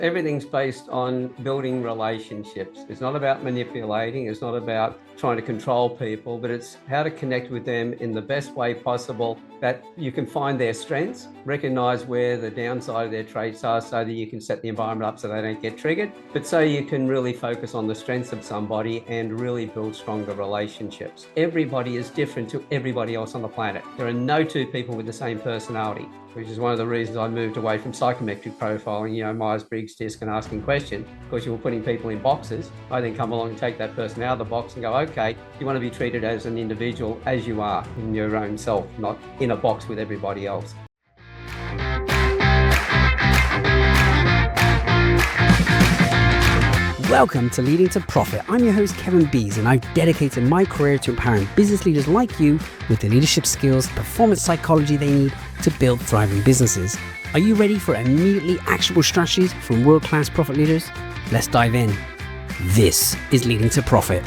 Everything's based on building relationships. It's not about manipulating. It's not about trying to control people, but it's how to connect with them in the best way possible, that you can find their strengths, recognize where the downside of their traits are so that you can set the environment up so they don't get triggered, but so you can really focus on the strengths of somebody and really build stronger relationships. Everybody is different to everybody else on the planet. There are no two people with the same personality, which is one of the reasons I moved away from psychometric profiling, Myers-Briggs disc and asking questions, because you were putting people in boxes. I then come along and take that person out of the box and go, okay, you want to be treated as an individual as you are in your own self, not in a box with everybody else. Welcome to Leading to Profit. I'm your host, Kevin Bees, and I've dedicated my career to empowering business leaders like you with the leadership skills, performance psychology they need to build thriving businesses. Are you ready for immediately actionable strategies from world-class profit leaders? Let's dive in. This is Leading to Profit.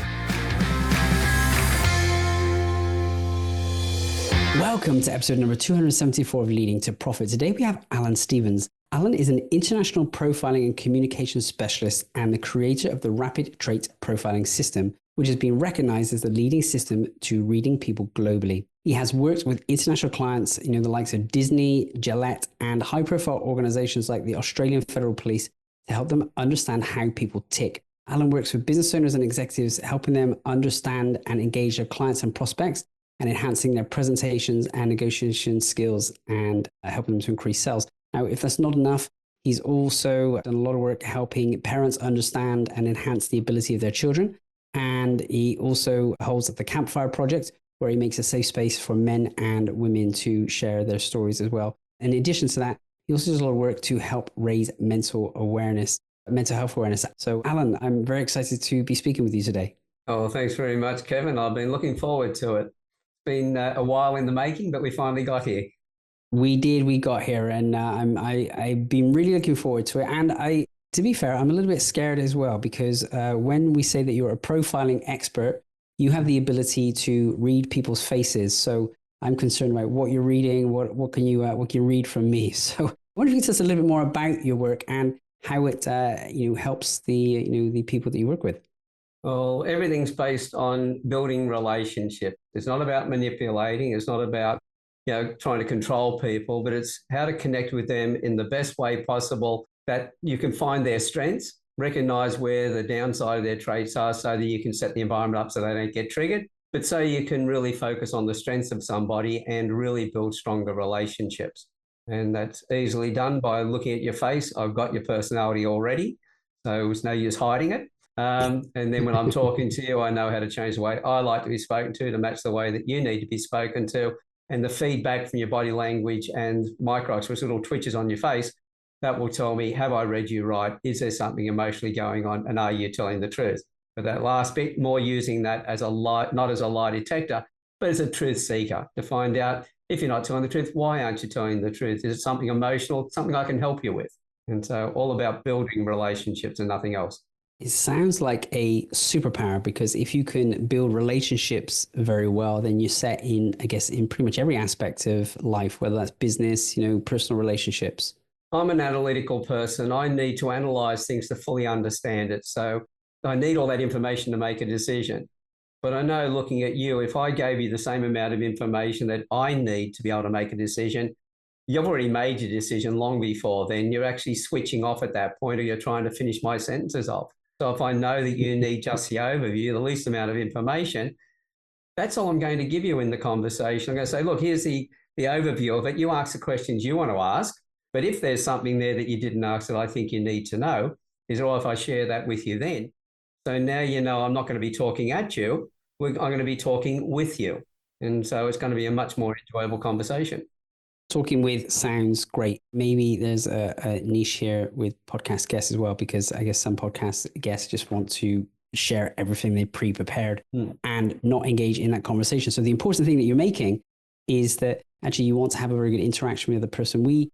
Welcome to episode number 274 of Leading to Profit. Today we have Alan Stevens. Alan is an international profiling and communication specialist and the creator of the Rapid Trait Profiling System, which has been recognized as the leading system to reading people globally. He has worked with international clients, the likes of Disney, Gillette, and high-profile organizations like the Australian Federal Police to help them understand how people tick. Alan works with business owners and executives, helping them understand and engage their clients and prospects and enhancing their presentations and negotiation skills and helping them to increase sales. Now, if that's not enough, he's also done a lot of work helping parents understand and enhance the ability of their children. And he also holds the Campfire Project, where he makes a safe space for men and women to share their stories as well. In addition to that, he also does a lot of work to help raise mental health awareness. So, Alan, I'm very excited to be speaking with you today. Oh, thanks very much, Kevin. I've been looking forward to it. It's been a while in the making, but we finally got here. We got here, and I've been really looking forward to it. And to be fair, I'm a little bit scared as well, because when we say that you're a profiling expert, you have the ability to read people's faces. So I'm concerned about what you're reading. What can you read from me? So I wonder if you could tell us a little bit more about your work and how it helps the people that you work with. Well, everything's based on building relationships. It's not about manipulating. It's not about trying to control people, but it's how to connect with them in the best way possible, that you can find their strengths, recognize where the downside of their traits are so that you can set the environment up so they don't get triggered, but so you can really focus on the strengths of somebody and really build stronger relationships. And that's easily done by looking at your face. I've got your personality already, so it's no use hiding it. And then when I'm talking to you, I know how to change the way I like to be spoken to match the way that you need to be spoken to. And the feedback from your body language and micro-expressions, little twitches on your face, that will tell me, have I read you right? Is there something emotionally going on? And are you telling the truth? But that last bit, more using that as a lie, not as a lie detector, but as a truth seeker to find out, if you're not telling the truth, why aren't you telling the truth? Is it something emotional, something I can help you with? And so all about building relationships and nothing else. It sounds like a superpower, because if you can build relationships very well, then you're set in pretty much every aspect of life, whether that's business, personal relationships. I'm an analytical person. I need to analyze things to fully understand it. So I need all that information to make a decision. But I know, looking at you, if I gave you the same amount of information that I need to be able to make a decision, you've already made your decision long before then. You're actually switching off at that point, or you're trying to finish my sentences off. So if I know that you need just the overview, the least amount of information, that's all I'm going to give you in the conversation. I'm going to say, look, here's the overview of it. You ask the questions you want to ask, but if there's something there that you didn't ask that I think you need to know, is it all if I share that with you then? So now I'm not going to be talking at you. I'm going to be talking with you. And so it's going to be a much more enjoyable conversation. Talking with sounds great. Maybe there's a niche here with podcast guests as well, because I guess some podcast guests just want to share everything they pre-prepared and not engage in that conversation. So the important thing that you're making is that actually you want to have a very good interaction with the person. We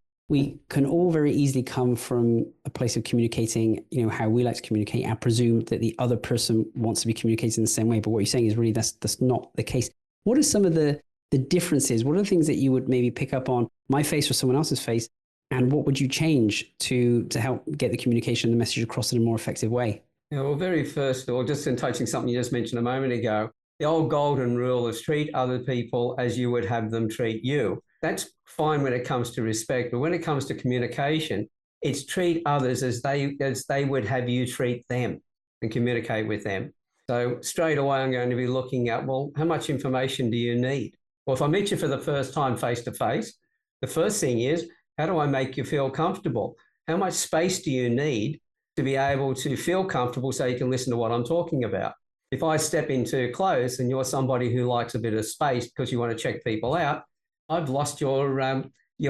can all very easily come from a place of communicating, how we like to communicate, and presume that the other person wants to be communicating the same way. But what you're saying is really that's not the case. What are some of the differences? What are the things that you would maybe pick up on my face or someone else's face And what would you change to help get the communication, the message across in a more effective way? Yeah, well, very first of all, just in touching something you just mentioned a moment ago, the old golden rule is treat other people as you would have them treat you. That's fine when it comes to respect, but when it comes to communication, it's treat others as they would have you treat them and communicate with them. So straight away, I'm going to be looking at, well, how much information do you need? Well, if I meet you for the first time face to face, the first thing is, how do I make you feel comfortable? How much space do you need to be able to feel comfortable so you can listen to what I'm talking about? If I step in too close and you're somebody who likes a bit of space because you want to check people out, I've lost your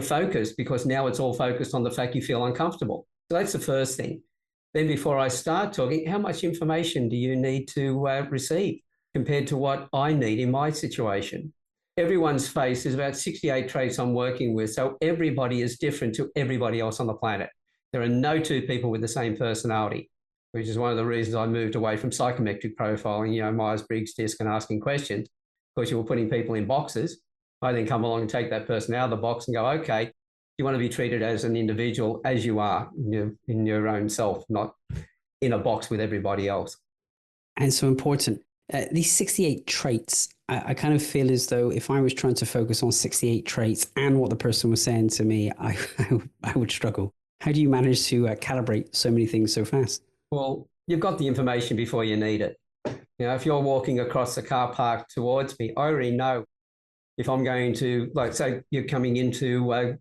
focus, because now it's all focused on the fact you feel uncomfortable. So that's the first thing. Then before I start talking, how much information do you need to receive compared to what I need in my situation? Everyone's face is about 68 traits I'm working with. So everybody is different to everybody else on the planet. There are no two people with the same personality, which is one of the reasons I moved away from psychometric profiling, Myers-Briggs disc and asking questions, because you were putting people in boxes. I then come along and take that person out of the box and go, okay, you want to be treated as an individual as you are in your own self, not in a box with everybody else. And so important. These 68 traits, I kind of feel as though if I was trying to focus on 68 traits and what the person was saying to me, I would struggle. How do you manage to calibrate so many things so fast? Well, you've got the information before you need it. If you're walking across the car park towards me, I already know if I'm going to, like, say you're coming in to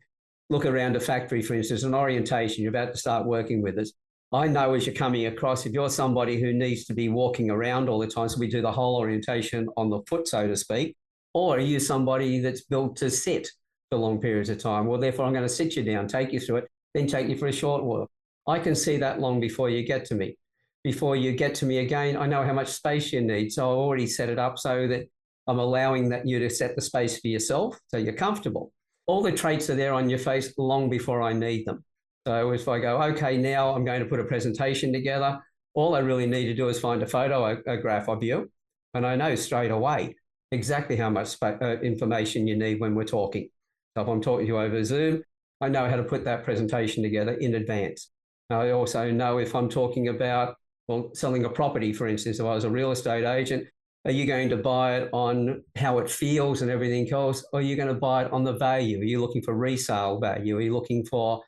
look around a factory, for instance, an orientation, you're about to start working with us. I know as you're coming across, if you're somebody who needs to be walking around all the time, so we do the whole orientation on the foot, so to speak, or are you somebody that's built to sit for long periods of time? Well, therefore, I'm going to sit you down, take you through it, then take you for a short walk. I can see that long before you get to me. Before you get to me again, I know how much space you need. So I already set it up so that I'm allowing that you to set the space for yourself so you're comfortable. All the traits are there on your face long before I need them. So if I go, okay, now I'm going to put a presentation together, all I really need to do is find a photograph of you, and I know straight away exactly how much information you need when we're talking. So if I'm talking to you over Zoom, I know how to put that presentation together in advance. I also know if I'm talking about, well, selling a property, for instance, if I was a real estate agent, are you going to buy it on how it feels and everything else, or are you going to buy it on the value? Are you looking for resale value? Are you looking for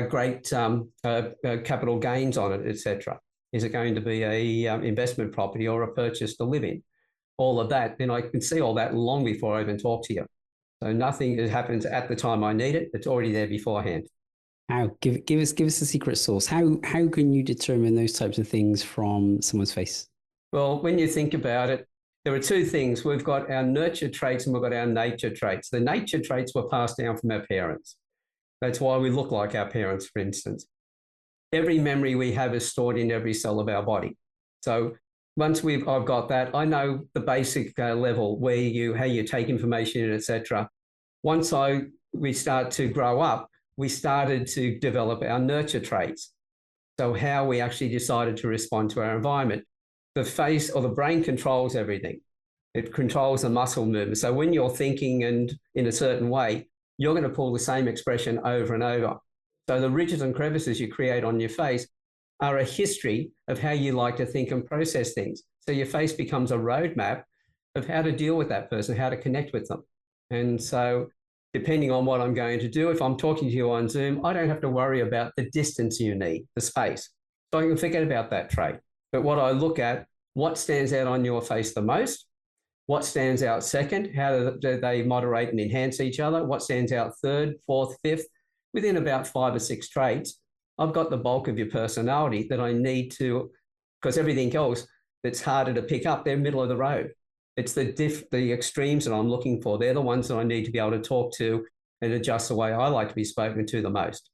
great capital gains on it, etc.? Is it going to be a investment property or a purchase to live in? All of that, then I can see all that long before I even talk to you. So nothing that happens at the time I need it. It's already there beforehand. How? Give us a secret sauce. How can you determine those types of things from someone's face? Well, when you think about it, there are two things. We've got our nurture traits and we've got our nature traits. The nature traits were passed down from our parents. That's why we look like our parents, for instance. Every memory we have is stored in every cell of our body. So once I've got that, I know the basic level how you take information in, etc. Once we start to grow up, we started to develop our nurture traits. So how we actually decided to respond to our environment. The face or the brain controls everything. It controls the muscle movement. So when you're thinking and in a certain way, you're going to pull the same expression over and over. So the ridges and crevices you create on your face are a history of how you like to think and process things. So your face becomes a roadmap of how to deal with that person, how to connect with them. And so depending on what I'm going to do, if I'm talking to you on Zoom, I don't have to worry about the distance you need, the space. So I can forget about that trait. But what I look at, what stands out on your face the most? What stands out second? How do they moderate and enhance each other? What stands out third, fourth, fifth? Within about 5 or 6 traits, I've got the bulk of your personality that I need to, because everything else that's harder to pick up, they're middle of the road. It's the extremes that I'm looking for. They're the ones that I need to be able to talk to and adjust the way I like to be spoken to the most.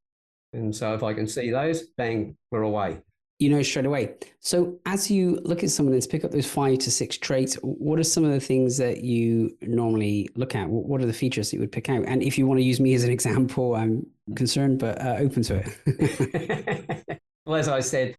And so if I can see those, bang, we're away. You know straight away. So as you look at someone and pick up those 5 to 6 traits, what are some of the things that you normally look at? What are the features that you would pick out? And if you want to use me as an example, I'm concerned, but open to it. Well, as I said,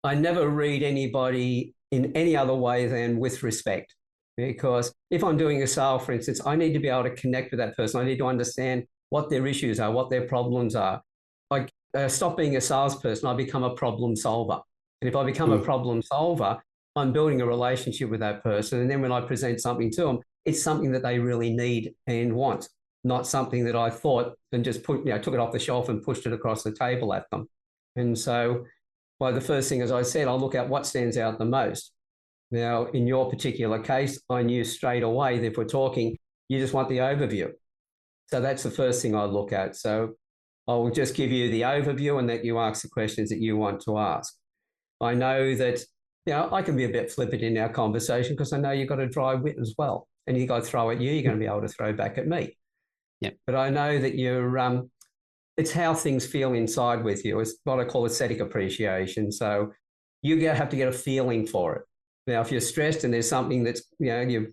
I never read anybody in any other way than with respect. Because if I'm doing a sale, for instance, I need to be able to connect with that person. I need to understand what their issues are, what their problems are. I stop being a salesperson, I become a problem solver. And if I become a problem solver, I'm building a relationship with that person. And then when I present something to them, it's something that they really need and want, not something that I thought and just took it off the shelf and pushed it across the table at them. And so, well, the first thing, as I said, I'll look at what stands out the most. Now, in your particular case, I knew straight away that if we're talking, you just want the overview. So that's the first thing I look at. So I will just give you the overview and let you ask the questions that you want to ask. I know that, I can be a bit flippant in our conversation because I know you've got a dry wit as well. And you've got to throw at you, you're going to be able to throw back at me. Yeah. But I know that it's how things feel inside with you. It's what I call aesthetic appreciation. So you have to get a feeling for it. Now, if you're stressed and there's something that's, you're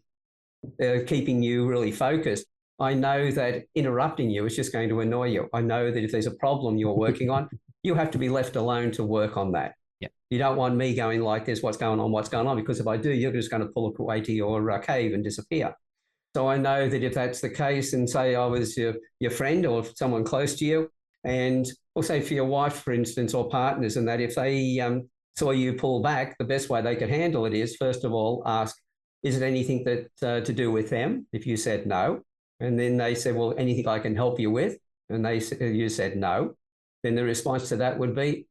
keeping you really focused, I know that interrupting you is just going to annoy you. I know that if there's a problem you're working on, you have to be left alone to work on that. Yeah. You don't want me going like this, what's going on? Because if I do, you're just going to pull away to your cave and disappear. So I know that if that's the case, and say I was your friend or someone close to you, and also for your wife, for instance, or partners, and that if they saw you pull back, the best way they could handle it is, first of all, ask, is it anything that to do with them? If you said no, and then they said, well, anything I can help you with? And you said no. Then the response to that would be,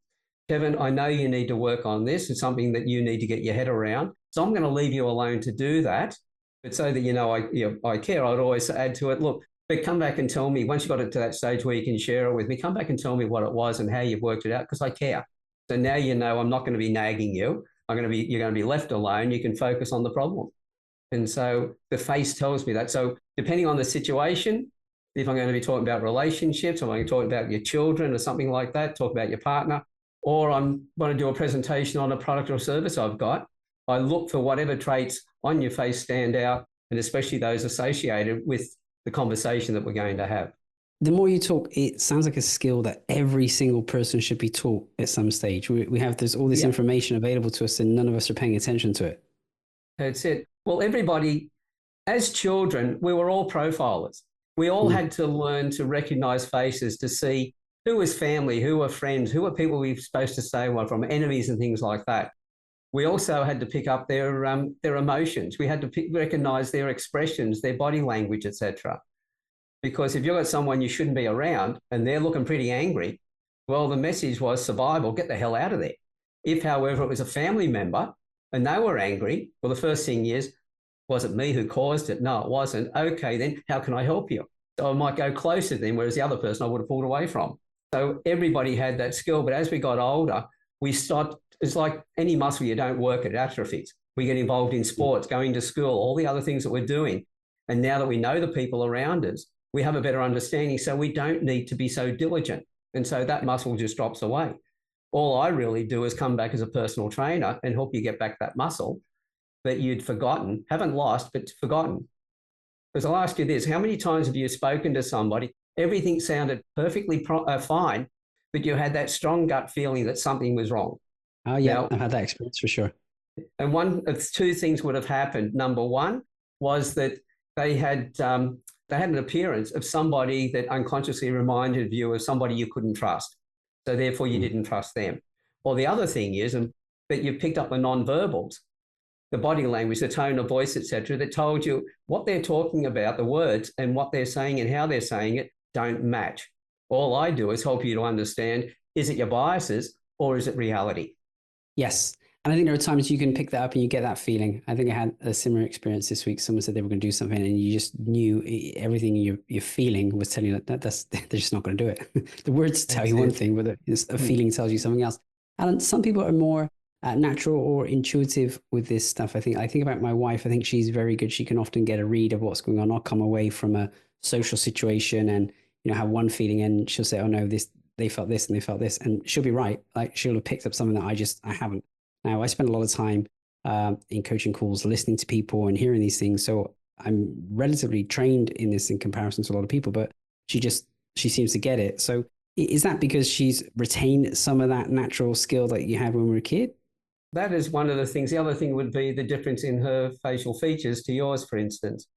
Kevin, I know you need to work on this. It's something that you need to get your head around. So I'm going to leave you alone to do that. But so that I care, I'd always add to it, look, but come back and tell me, once you got it to that stage where you can share it with me, come back and tell me what it was and how you've worked it out, because I care. So now I'm not going to be nagging you. You're going to be left alone. You can focus on the problem. And so the face tells me that. So depending on the situation, if I'm going to be talking about relationships, or I'm going to talk about your children or something like that, talk about your partner, or I'm going to do a presentation on a product or service I've got, I look for whatever traits on your face stand out, and especially those associated with the conversation that we're going to have. The more you talk, it sounds like a skill that every single person should be taught at some stage. There's all this information available to us and none of us are paying attention to it. That's it. Well, everybody, as children, we were all profilers. We all had to learn to recognize faces, to see who was family, who were friends, who were people we were supposed to stay away from, enemies and things like that. We also had to pick up their emotions. We had to recognize their expressions, their body language, etc. Because if you've got someone you shouldn't be around and they're looking pretty angry, well, the message was survival, get the hell out of there. If, however, it was a family member and they were angry, well, the first thing is, was it me who caused it? No, it wasn't. Okay, then how can I help you? So I might go closer then, whereas the other person I would have pulled away from. So everybody had that skill. But as we got older, we stopped. It's like any muscle you don't work, it atrophies. We get involved in sports, going to school, all the other things that we're doing. And now that we know the people around us, we have a better understanding. So we don't need to be so diligent. And so that muscle just drops away. All I really do is come back as a personal trainer and help you get back that muscle that you'd forgotten, haven't lost, but forgotten. Because I'll ask you this, how many times have you spoken to somebody, everything sounded perfectly fine, but you had that strong gut feeling that something was wrong? Oh, yeah, now, I've had that experience for sure. And one of two things would have happened. Number one was that they had an appearance of somebody that unconsciously reminded you of somebody you couldn't trust. So therefore you didn't trust them. Or the other thing is that you picked up the nonverbals, the body language, the tone of voice, etc., that told you what they're talking about, the words and what they're saying and how they're saying it don't match. All I do is help you to understand, is it your biases or is it reality? Yes. And I think there are times you can pick that up and you get that feeling. I think I had a similar experience this week. Someone said they were going to do something and you just knew everything you're feeling was telling you that they're just not going to do it. The words tell you one thing, but a feeling tells you something else. And some people are more natural or intuitive with this stuff. I think about my wife. I think she's very good. She can often get a read of what's going on. I'll come away from a social situation and have one feeling and she'll say, oh no, they felt this and they felt this, and she'll be right. Like she'll have picked up something that I haven't. Now I spend a lot of time in coaching calls, listening to people and hearing these things. So I'm relatively trained in this in comparison to a lot of people, but she seems to get it. So is that because she's retained some of that natural skill that you had when we were a kid? That is one of the things. The other thing would be the difference in her facial features to yours, for instance.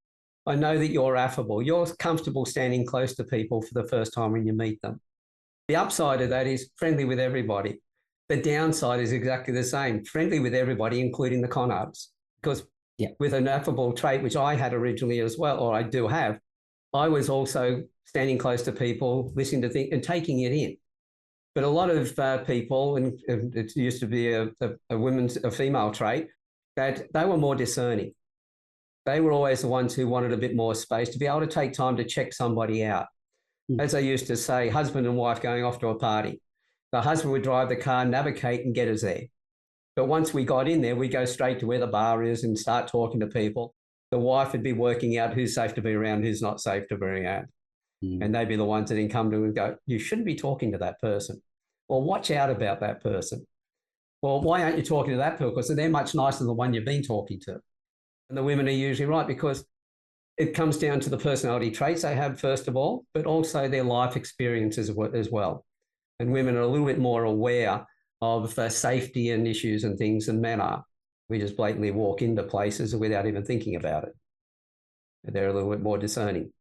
I know that you're affable. You're comfortable standing close to people for the first time when you meet them. The upside of that is friendly with everybody. The downside is exactly the same, friendly with everybody, including the con artists. Because with an affable trait, which I had originally as well, or I do have, I was also standing close to people, listening to things and taking it in. But a lot of people, and it used to be a female trait, that they were more discerning. They were always the ones who wanted a bit more space to be able to take time to check somebody out. As I used to say, husband and wife going off to a party. The husband would drive the car, navigate and get us there. But once we got in there, we'd go straight to where the bar is and start talking to people. The wife would be working out who's safe to be around, who's not safe to be around. And they'd be the ones that then come to and go, you shouldn't be talking to that person. Or watch out about that person. Well, why aren't you talking to that person? Because they're much nicer than the one you've been talking to. And the women are usually right, because it comes down to the personality traits they have, first of all, but also their life experiences as well. And women are a little bit more aware of safety and issues and things than men are. We just blatantly walk into places without even thinking about it. They're a little bit more discerning.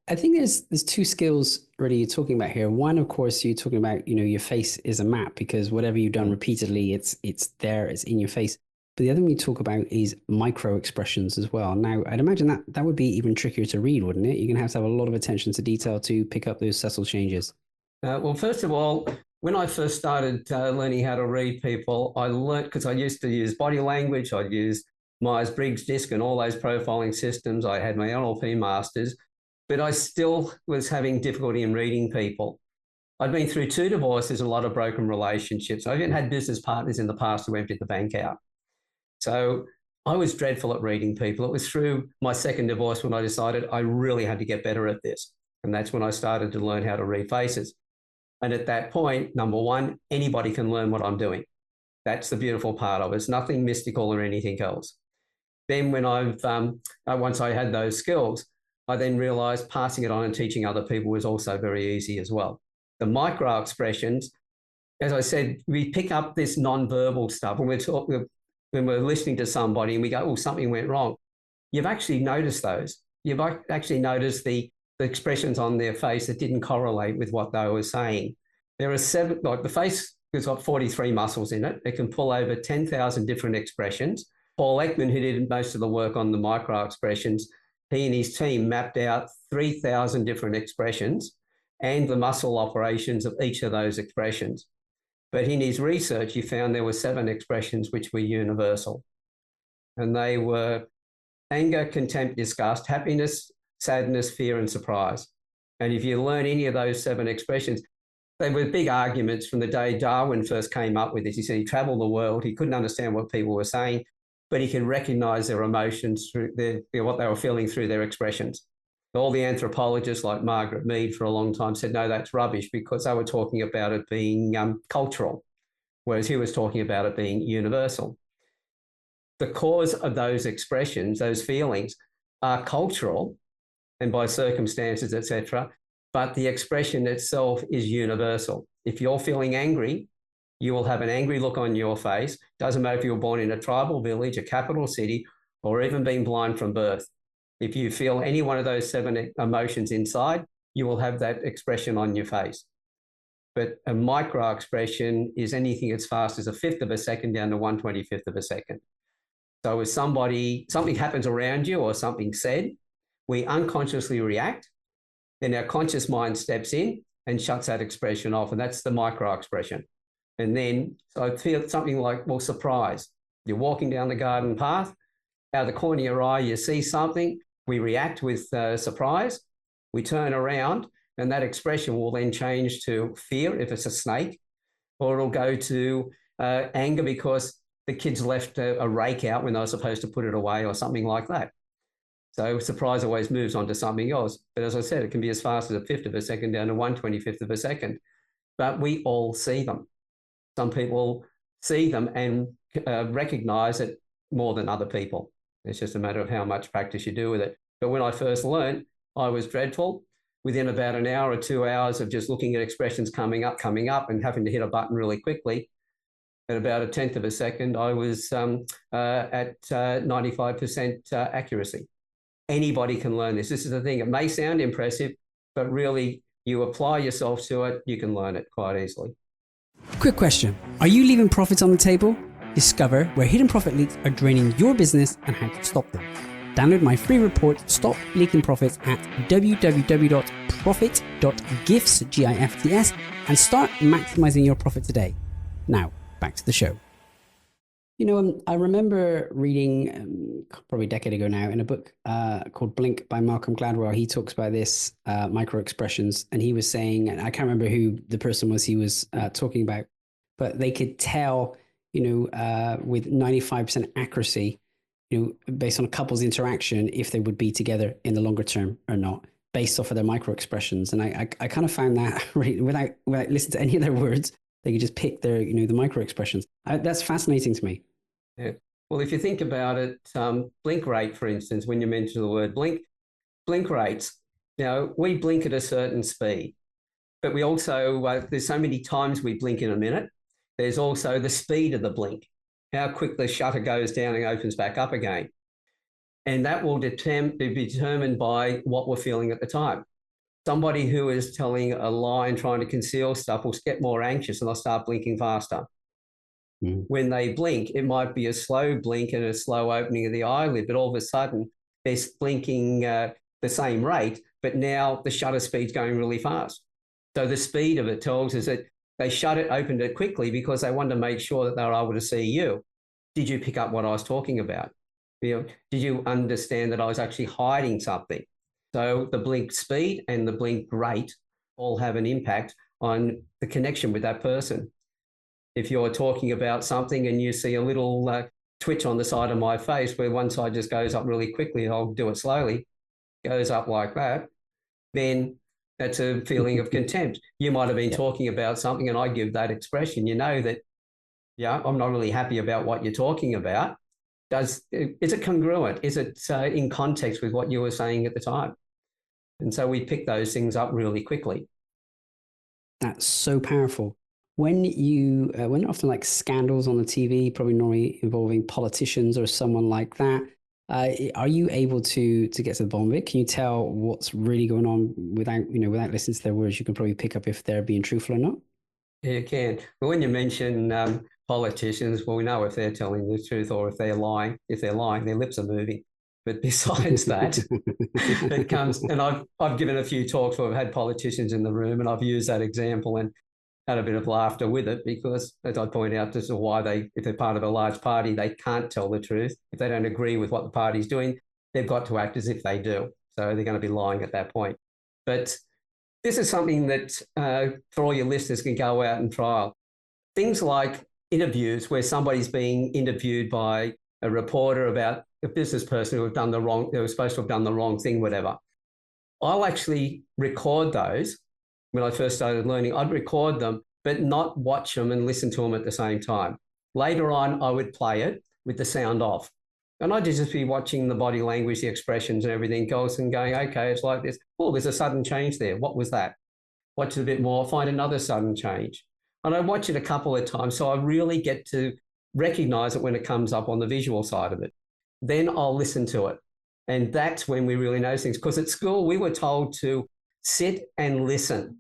I think there's two skills really you're talking about here. One, of course, you're talking about, your face is a map, because whatever you've done repeatedly, it's there, it's in your face. But the other one you talk about is micro expressions as well. Now, I'd imagine that would be even trickier to read, wouldn't it? You're going to have a lot of attention to detail to pick up those subtle changes. Well, first of all, when I first started learning how to read people, I learned, because I used to use body language, I'd use Myers-Briggs DISC and all those profiling systems. I had my NLP masters, but I still was having difficulty in reading people. I'd been through 2 divorces and a lot of broken relationships. I even had business partners in the past who emptied the bank out. So I was dreadful at reading people. It was through my second divorce when I decided I really had to get better at this. And that's when I started to learn how to read faces. And at that point, number one, anybody can learn what I'm doing. That's the beautiful part of it. It's nothing mystical or anything else. Then when once I had those skills, I then realized passing it on and teaching other people was also very easy as well. The micro expressions, as I said, we pick up this nonverbal stuff when we're listening to somebody and we go, oh, something went wrong. You've actually noticed those. You've actually noticed the expressions on their face that didn't correlate with what they were saying. There are 7, like the face has got 43 muscles in it. It can pull over 10,000 different expressions. Paul Ekman, who did most of the work on the micro expressions, he and his team mapped out 3,000 different expressions and the muscle operations of each of those expressions. But in his research, he found there were 7 expressions which were universal. And they were anger, contempt, disgust, happiness, sadness, fear, and surprise. And if you learn any of those 7 expressions, they were big arguments from the day Darwin first came up with this. He said he traveled the world. He couldn't understand what people were saying, but he could recognize their emotions through what they were feeling through their expressions. All the anthropologists like Margaret Mead for a long time said, no, that's rubbish, because they were talking about it being cultural, whereas he was talking about it being universal. The cause of those expressions, those feelings, are cultural and by circumstances, etc., but the expression itself is universal. If you're feeling angry, you will have an angry look on your face. Doesn't matter if you were born in a tribal village, a capital city, or even been blind from birth. If you feel any one of those 7 emotions inside, you will have that expression on your face. But a micro expression is anything as fast as a 1/5 of a second down to 1/25 of a second. So if something happens around you or something said, we unconsciously react, then our conscious mind steps in and shuts that expression off, and that's the micro expression. And then, so I feel something like, well, surprise. You're walking down the garden path, out of the corner of your eye, you see something, we react with surprise, we turn around, and that expression will then change to fear if it's a snake, or it'll go to anger because the kids left a rake out when they were supposed to put it away or something like that. So surprise always moves on to something else. But as I said, it can be as fast as a 1/5 of a second down to 1/25 of a second. But we all see them. Some people see them and recognize it more than other people. It's just a matter of how much practice you do with it. But when I first learned, I was dreadful. Within about an hour or 2 hours of just looking at expressions coming up, and having to hit a button really quickly, at about a 1/10 of a second, I was at 95% accuracy. Anybody can learn this. This is the thing. It may sound impressive, but really you apply yourself to it, you can learn it quite easily. Quick question. Are you leaving profits on the table? Discover where hidden profit leaks are draining your business and how to stop them. Download my free report, Stop Leaking Profits, at www.profit.gifts, GIFTS, and start maximizing your profit today. Now, back to the show. You know, I remember reading probably a decade ago now in a book called Blink by Malcolm Gladwell. He talks about this micro expressions, and he was saying, and I can't remember who the person was he was talking about, but they could tell, with 95% accuracy, based on a couple's interaction, if they would be together in the longer term or not, based off of their micro expressions. And I kind of found that really, without listening to any of their words, they could just pick their, the micro expressions. That's fascinating to me. Yeah. Well, if you think about it, blink rate, for instance, when you mention the word blink rates, we blink at a certain speed, but we also, there's so many times we blink in a minute. There's also the speed of the blink, how quick the shutter goes down and opens back up again. And that will be determined by what we're feeling at the time. Somebody who is telling a lie and trying to conceal stuff will get more anxious and they'll start blinking faster. Mm. When they blink, it might be a slow blink and a slow opening of the eyelid, but all of a sudden they're blinking the same rate, but now the shutter speed's going really fast. So the speed of it tells us that they opened it quickly because they wanted to make sure that they were able to see you. Did you pick up what I was talking about? Did you understand that I was actually hiding something? So the blink speed and the blink rate all have an impact on the connection with that person. If you're talking about something and you see a little twitch on the side of my face where one side just goes up really quickly, and I'll do it slowly, goes up like that, then that's a feeling of contempt. You might have been talking about something and I give that expression. You know that, I'm not really happy about what you're talking about. Is it congruent? Is it in context with what you were saying at the time? And so we pick those things up really quickly. That's so powerful. When often like scandals on the TV, probably normally involving politicians or someone like that, are you able to get to the bottom of it? Can you tell what's really going on without listening to their words? You can probably pick up if they're being truthful or not. Yeah, you can. But when you mention politicians, well, we know if they're telling the truth or if they're lying. If they're lying, their lips are moving. But besides that, it comes, and I've given a few talks where I've had politicians in the room, and I've used that example and had a bit of laughter with it because, as I point out, this is why if they're part of a large party, they can't tell the truth. If they don't agree with what the party's doing, they've got to act as if they do. So they're going to be lying at that point. But this is something that for all your listeners can go out and trial. Things like interviews where somebody's being interviewed by a reporter about a business person who was supposed to have done the wrong thing, whatever. I'll actually record those. When I first started learning, I'd record them, but not watch them and listen to them at the same time. Later on, I would play it with the sound off. And I'd just be watching the body language, the expressions and everything else and going, okay, it's like this. Oh, there's a sudden change there. What was that? Watch it a bit more, find another sudden change. And I watch it a couple of times so I really get to recognize it when it comes up on the visual side of it. Then I'll listen to it. And that's when we really know things. Because at school, we were told to sit and listen.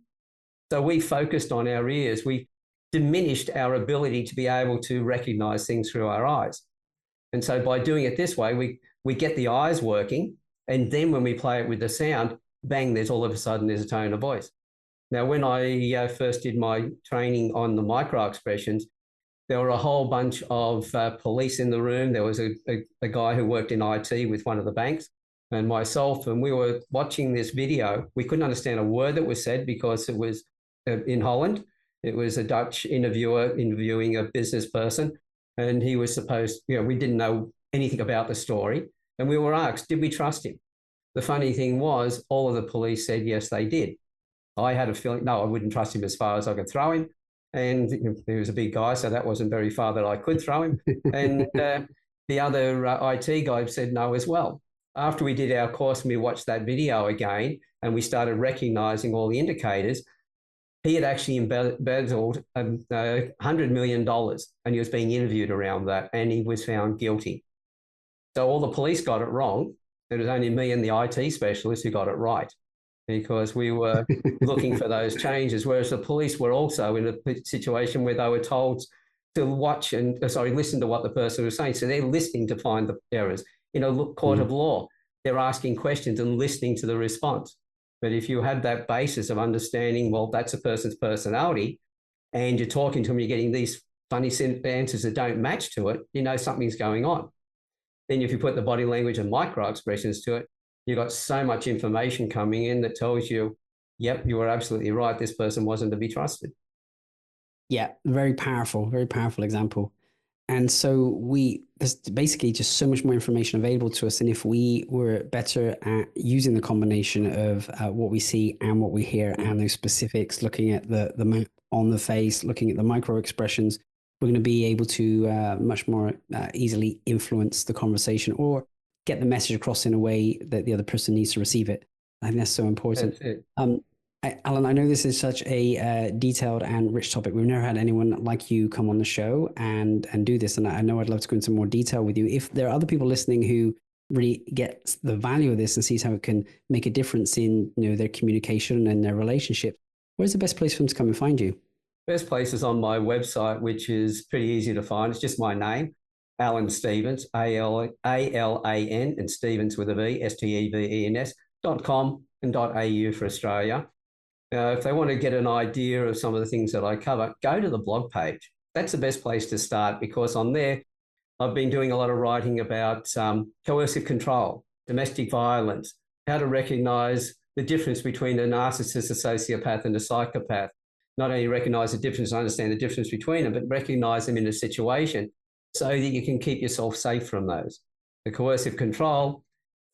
So we focused on our ears. We diminished our ability to be able to recognize things through our eyes. And so by doing it this way, we get the eyes working. And then when we play it with the sound, bang, there's a tone of voice. Now, when I first did my training on the micro expressions, there were a whole bunch of police in the room. There was a guy who worked in IT with one of the banks and myself, and we were watching this video. We couldn't understand a word that was said because it was in Holland. It was a Dutch interviewer interviewing a business person, and he was supposed, we didn't know anything about the story. And we were asked, did we trust him? The funny thing was, all of the police said, yes, they did. I had a feeling, no, I wouldn't trust him as far as I could throw him. And he was a big guy, so that wasn't very far that I could throw him. And the other IT guy said no as well. After we did our course and we watched that video again and we started recognizing all the indicators, he had actually embezzled $100 million and he was being interviewed around that and he was found guilty. So all the police got it wrong, It was only me and the IT specialist who got it right, because we were looking for those changes, whereas the police were also in a situation where they were told to watch and, listen to what the person was saying. So they're listening to find the errors. In a court of law, they're asking questions and listening to the response. But if you have that basis of understanding, well, that's a person's personality, and you're talking to them, you're getting these funny answers that don't match to it, you know something's going on. Then if you put the body language and micro expressions to it, you've got so much information coming in that tells you, yep, you were absolutely right. This person wasn't to be trusted. Yeah, very powerful example. And so there's basically just so much more information available to us. And if we were better at using the combination of what we see and what we hear and those specifics, looking at the map on the face, looking at the micro expressions, we're going to be able to much more easily influence the conversation or get the message across in a way that the other person needs to receive it. I think that's so important. Alan, I know this is such a detailed and rich topic. We've never had anyone like you come on the show and do this. And I know I'd love to go into more detail with you. If there are other people listening who really get the value of this and sees how it can make a difference in their communication and their relationship, where's the best place for them to come and find you? Best place is on my website, which is pretty easy to find. It's just my name, Alan Stevens, ALAN, and Stevens with a V, STEVENS.com.au for Australia. If they want to get an idea of some of the things that I cover, go to the blog page. That's the best place to start, because on there, I've been doing a lot of writing about coercive control, domestic violence, how to recognize the difference between a narcissist, a sociopath, and a psychopath. Not only recognize the difference and understand the difference between them, but recognize them in a situation so that you can keep yourself safe from those. The coercive control,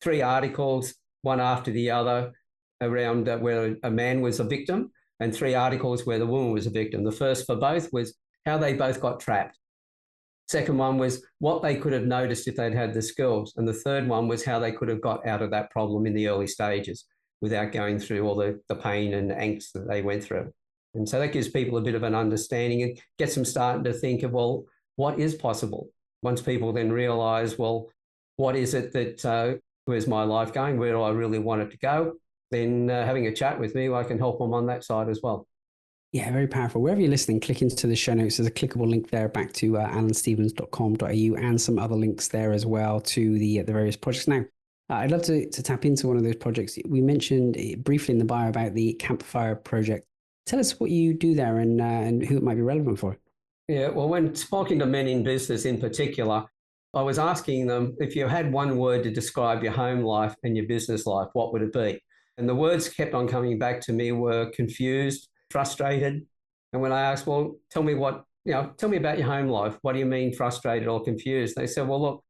3 articles, one after the other, around where a man was a victim, and 3 articles where the woman was a victim. The first for both was how they both got trapped. Second one was what they could have noticed if they'd had the skills. And the third one was how they could have got out of that problem in the early stages without going through all the pain and angst that they went through. And so that gives people a bit of an understanding and gets them starting to think of, well, what is possible? Once people then realize, well, what is it that, where's my life going? Where do I really want it to go? Then having a chat with me, I can help them on that side as well. Yeah, very powerful. Wherever you're listening, click into the show notes. There's a clickable link there back to alanstevens.com.au and some other links there as well to the various projects. Now, I'd love to tap into one of those projects. We mentioned briefly in the bio about the Campfire project. Tell us what you do there and who it might be relevant for. Yeah, well, when talking to men in business in particular, I was asking them, if you had one word to describe your home life and your business life, what would it be? And the words kept on coming back to me were confused, frustrated. And when I asked, well, tell me about your home life. What do you mean frustrated or confused? They said, well, look,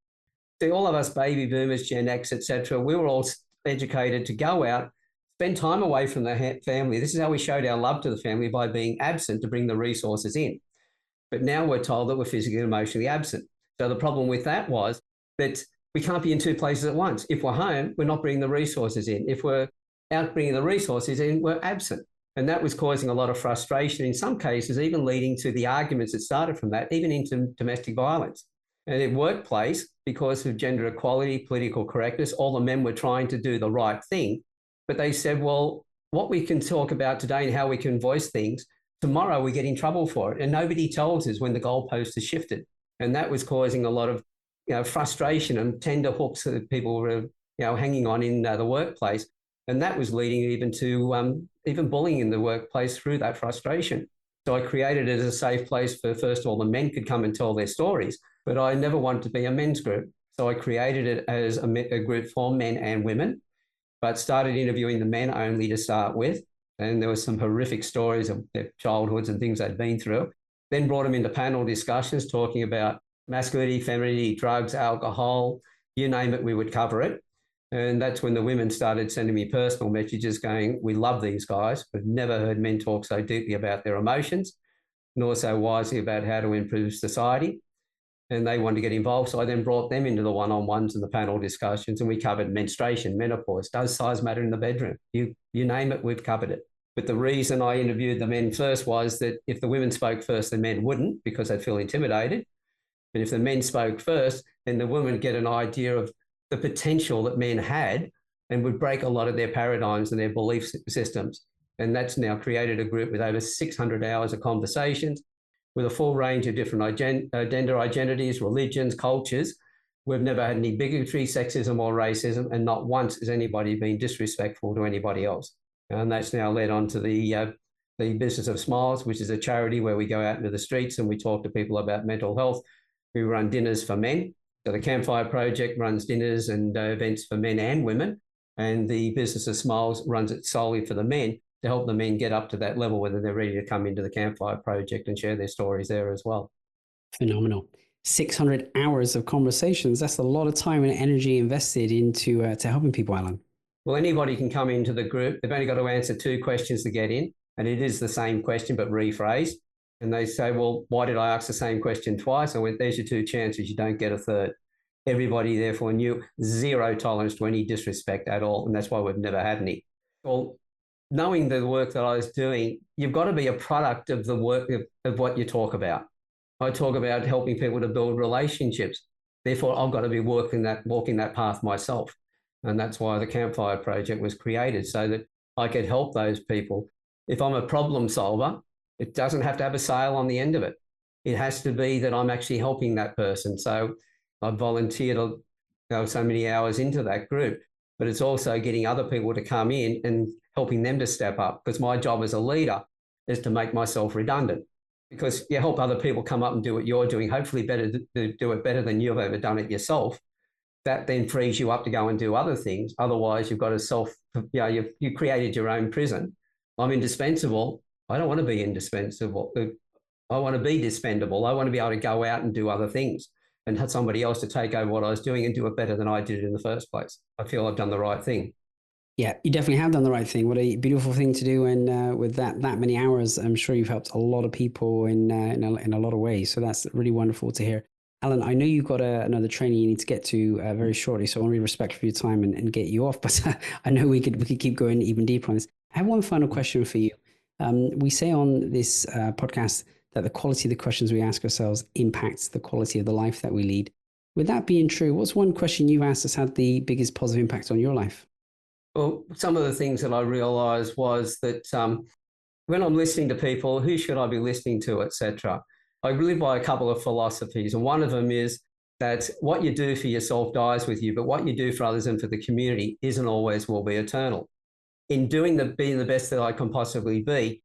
see, all of us baby boomers, Gen X, etc., we were all educated to go out, spend time away from the family. This is how we showed our love to the family, by being absent to bring the resources in. But now we're told that we're physically and emotionally absent. So the problem with that was that we can't be in 2 places at once. If we're home, we're not bringing the resources in. If we're out bringing the resources in, we're absent. And that was causing a lot of frustration, in some cases, even leading to the arguments that started from that, even into domestic violence. And in workplace, because of gender equality, political correctness, all the men were trying to do the right thing. But they said, well, what we can talk about today and how we can voice things, tomorrow we get in trouble for it. And nobody tells us when the goalpost has shifted. And that was causing a lot of frustration and tender hooks that people were hanging on in the workplace. And that was leading even to even bullying in the workplace through that frustration. So I created it as a safe place for, first of all, the men could come and tell their stories, but I never wanted to be a men's group. So I created it as a group for men and women, but started interviewing the men only to start with. And there were some horrific stories of their childhoods and things they'd been through. Then brought them into panel discussions talking about masculinity, femininity, drugs, alcohol, you name it, we would cover it. And that's when the women started sending me personal messages going, we love these guys. We've never heard men talk so deeply about their emotions, nor so wisely about how to improve society. And they wanted to get involved. So I then brought them into the one-on-ones and the panel discussions, and we covered menstruation, menopause, does size matter in the bedroom? You name it, we've covered it. But the reason I interviewed the men first was that if the women spoke first, the men wouldn't, because they'd feel intimidated. But if the men spoke first, then the women get an idea of the potential that men had and would break a lot of their paradigms and their belief systems. And that's now created a group with over 600 hours of conversations with a full range of different gender identities, religions, cultures. We've never had any bigotry, sexism, or racism, and not once has anybody been disrespectful to anybody else. And that's now led on to the Business of Smiles, which is a charity where we go out into the streets and we talk to people about mental health. We run dinners for men. So the Campfire Project runs dinners and events for men and women, and the Business of Smiles runs it solely for the men to help the men get up to that level, whether they're ready to come into the Campfire Project and share their stories there as well. Phenomenal. 600 hours of conversations. That's a lot of time and energy invested into to helping people, Alan. Well, anybody can come into the group. They've only got to answer 2 questions to get in, and it is the same question but rephrased. And they say, well, why did I ask the same question twice? I went, there's your 2 chances. You don't get a third. Everybody therefore knew zero tolerance to any disrespect at all, and that's why we've never had any. Well, knowing the work that I was doing, you've got to be a product of the work of what you talk about. I talk about helping people to build relationships. Therefore, I've got to be walking that path myself. And that's why the Campfire Project was created, so that I could help those people. If I'm a problem solver, it doesn't have to have a sale on the end of it. It has to be that I'm actually helping that person. So I volunteered so many hours into that group, but it's also getting other people to come in and helping them to step up, because my job as a leader is to make myself redundant. Because you help other people come up and do what you're doing, hopefully to do it better than you've ever done it yourself. That then frees you up to go and do other things. Otherwise, you've got to you created your own prison. I'm indispensable. I don't want to be indispensable. I want to be dispendable. I want to be able to go out and do other things and have somebody else to take over what I was doing and do it better than I did it in the first place. I feel I've done the right thing. Yeah, you definitely have done the right thing. What a beautiful thing to do. And with that many hours, I'm sure you've helped a lot of people in a lot of ways. So that's really wonderful to hear. Alan, I know you've got another training you need to get to very shortly, so I want to be respectful of your time and get you off. But I know we could keep going even deeper on this. I have one final question for you. We say on this podcast that the quality of the questions we ask ourselves impacts the quality of the life that we lead. With that being true, what's one question you've asked that's had the biggest positive impact on your life? Well, some of the things that I realised was that when I'm listening to people, who should I be listening to, etc. I live by a couple of philosophies, and one of them is that what you do for yourself dies with you, but what you do for others and for the community isn't always will be eternal. In being the best that I can possibly be,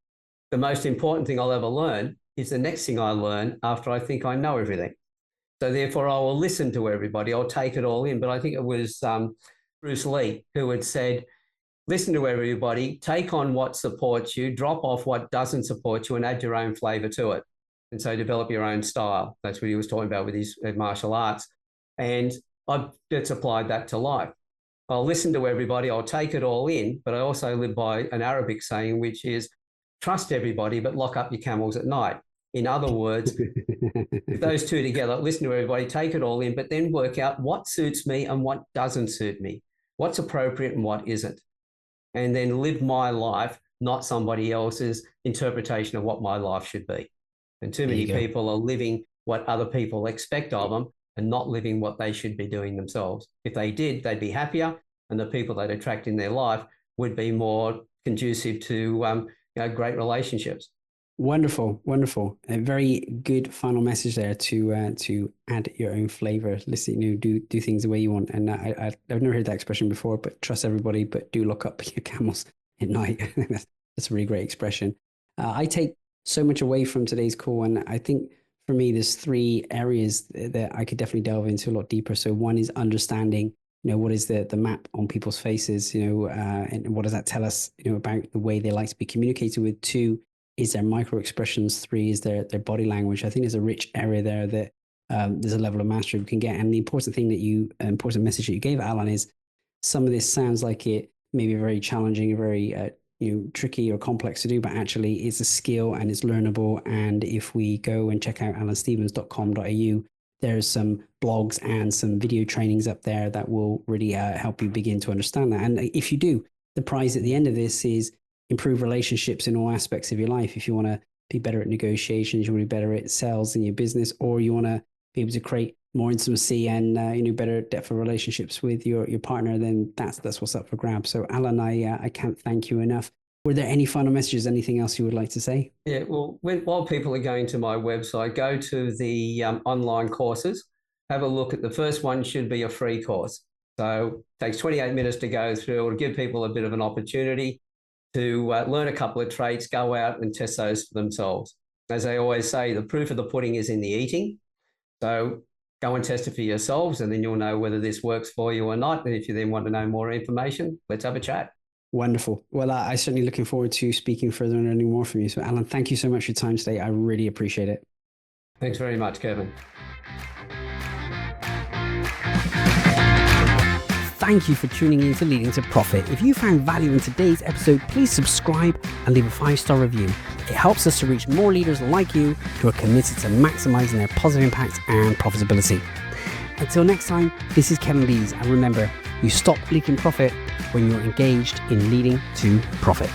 the most important thing I'll ever learn is the next thing I learn after I think I know everything. So therefore, I will listen to everybody. I'll take it all in. But I think it was Bruce Lee who had said, listen to everybody, take on what supports you, drop off what doesn't support you, and add your own flavour to it. And so develop your own style. That's what he was talking about with his martial arts. And I've just applied that to life. I'll listen to everybody, I'll take it all in, but I also live by an Arabic saying, which is trust everybody, but lock up your camels at night. In other words, those two together, listen to everybody, take it all in, but then work out what suits me and what doesn't suit me, what's appropriate and what isn't. And then live my life, not somebody else's interpretation of what my life should be. And too many people are living what other people expect of them and not living what they should be doing themselves. If they did, they'd be happier, and the people they'd attract in their life would be more conducive to great relationships. Wonderful, wonderful. A very good final message there to add your own flavor. Listen, do things the way you want. And I've never heard that expression before, but trust everybody, but do look up your camels at night. That's a really great expression. I take so much away from today's call, and I think for me, there's 3 areas that I could definitely delve into a lot deeper. So one is understanding, what is the map on people's faces, and what does that tell us, about the way they like to be communicated with. 2 is their micro expressions. 3 is their body language. I think there's a rich area there that there's a level of mastery we can get. And the important message that you gave, Alan, is some of this sounds like it may be very challenging, very tricky or complex to do, but actually it's a skill and it's learnable. And if we go and check out alanstevens.com.au, there's some blogs and some video trainings up there that will really help you begin to understand that. And if you do, the prize at the end of this is improve relationships in all aspects of your life. If you want to be better at negotiations, you want to be better at sales in your business, or you want to be able to create more intimacy and better depth of relationships with your partner, then that's what's up for grabs. So Alan, I can't thank you enough. Were there any final messages, anything else you would like to say? Yeah, well, while people are going to my website, go to the online courses, have a look at the first one. Should be a free course. So it takes 28 minutes to go through. It'll give people a bit of an opportunity to learn a couple of traits, go out and test those for themselves. As I always say, the proof of the pudding is in the eating. So go and test it for yourselves, and then you'll know whether this works for you or not. And if you then want to know more information, let's have a chat. Wonderful. Well, I'm certainly looking forward to speaking further and learning more from you. So, Alan, thank you so much for your time today. I really appreciate it. Thanks very much, Kevin. Thank you for tuning in to Leading to Profit. If you found value in today's episode, please subscribe and leave a 5-star review. It helps us to reach more leaders like you who are committed to maximizing their positive impact and profitability. Until next time, this is Kevin Bees, and remember, you stop leaking profit when you're engaged in leading to profit.